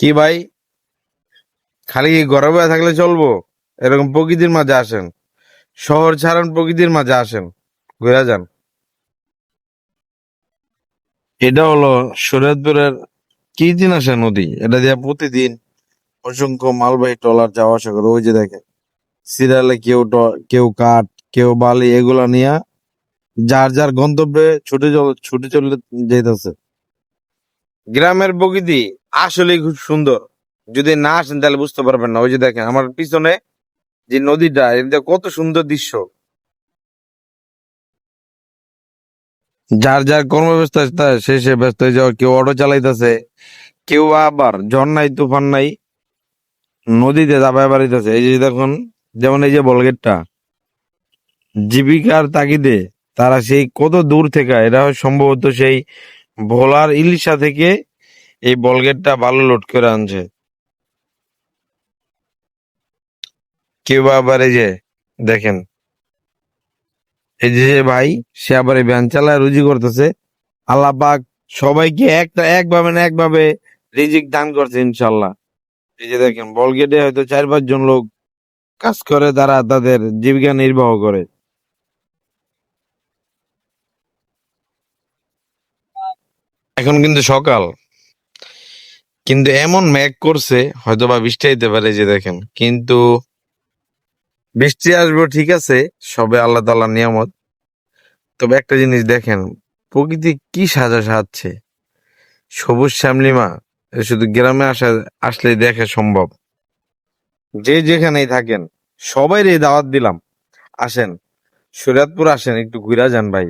কি ভাই, খালি কি ঘরে বসে থাকলে চলবো? এরকম প্রকৃতির মাঝে আসেন, শহর ছাড়ান, প্রকৃতির মাঝে আসেন, ঘুরে যান। এটা হলো শরীয়তপুরের কি দিন আসে নদী, এটা দিয়ে প্রতিদিন অসংখ্য মালবাহী ট্রলার যাওয়া আসা করে। ওই যে দেখেন সিরিয়ালে কেউ কাঠ, কেউ বালি, এগুলা নিয়ে যার যার গন্তব্যে ছুটে চলে যেতেছে। গ্রামের প্রকৃতি আসলে খুব সুন্দর। যদি না আসেন তাহলে বুঝতে পারবেন না। ওই যে দেখেন আমার পিছনে যে নদীটা, এটা কত সুন্দর দৃশ্য। যার যার কর্মব্যস্ত সে ব্যস্ত হয়ে যাওয়া, কেউ অটো চালাইতেছে, কেউ আবার ঝর্ণাই তুফান নাই নদীতে দাবায় বাড়িতেছে। এই যে দেখুন, যেমন এই যে বলগেটটা, জীবিকার তাগিদে তারা সেই কত দূর থেকে, এটা সম্ভবত সেই ভোলার ইলিশা থেকে এই বলগেটটা বালু লোড করে আনছে। কেউ আবার এই যে দেখেন, এই যে ভাই, সে আবার এই ভ্যান চালায় রুজি করতেছে। আল্লাহ পাক সবাইকে একভাবে না একভাবে রিজিক দান করছে ইনশাল্লাহ। এই যে দেখেন বলগেটে হয়তো 4-5 জন লোক কাজ করে, তারা তাদের জীবিকা নির্বাহ করে। এখন কিন্তু সকাল, কিন্তু এমন মেঘ করছে হয়তো বা বৃষ্টি হইতে পারে। এই যে দেখেন, কিন্তু বৃষ্টি আসবে ঠিক আছে, সবে আল্লাহ তাআলার নিয়ামত। তবে একটা জিনিস দেখেন, প্রকৃতি কি সাজাচ্ছে, সবুজ শ্যামলিমা। এ শুধু গ্রামে আসলেই দেখা সম্ভব। যে যেখানেই থাকেন, সবাইরে দাওয়াত দিলাম, আসেন, শরীয়তপুর আসেন, একটু ঘুরা যান ভাই,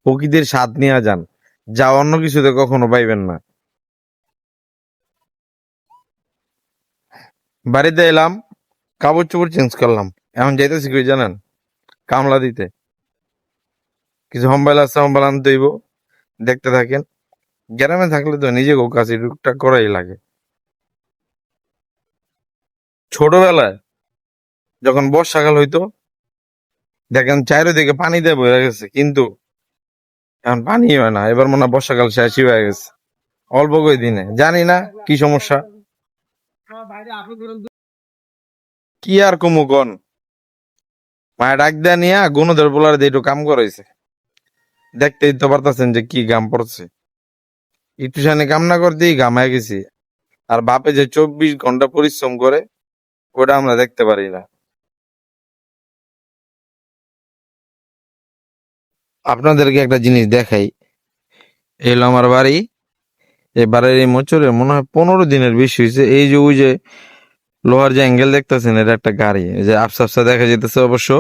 প্রকৃতির স্বাদ নিয়ে যান, যা অন্য কিছুতে কখনো পাইবেন না। বাড়িতে এলাম, কাপড় চোপড় চেঞ্জ করলাম, এখন যাইতেছি কই জানেন? কামলা দিতে। কিছু হম্বাইল আছে, হম্বাইল আনতে হইব। দেখতে থাকেন। গ্রামে থাকলে তো নিজেকেও কাছে টুকটাক করাই লাগে। ছোটবেলায় যখন বর্ষাকাল হইতো, দেখেন চারিদিকে পানি দিয়ে বয়ে গেছে, কিন্তু এখন পানি হয় না। এবার মনে হয় বর্ষাকাল শেষই হয়ে গেছে অল্প দিনে। জানি না কি সমস্যা, কি আর কমু কন। মায়া ডাক দেয়া নিয়া গুণদের বলার দিয়ে একটু কাম করাইছে। দেখতেই তো পারতাছেন যে কি গাম পড়ছে। একটু সানি কাম না করতেই ঘামায় গেছি। আর বাপে যে 24 ঘন্টা পরিশ্রম করে, ওটা আমরা দেখতে পারি না। আপনাদেরকে একটা জিনিস দেখাই, এলো আমার বাড়ি। এই বাড়ির এই মোচরে মনে হয় 15 দিনের বেশি হয়েছে। এই যে ওই যে লোহার যে অ্যাঙ্গেল দেখতেছেন, এটা একটা গাড়ি, এই যে আফসা আফসা দেখা যেতেছে অবশ্য।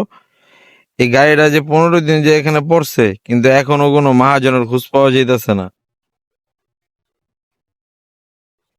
এই গাড়িটা যে 15 দিন যে এখানে পড়ছে, কিন্তু এখনো কোনো মহাজনের খোঁজ পাওয়া যাইতেছে না।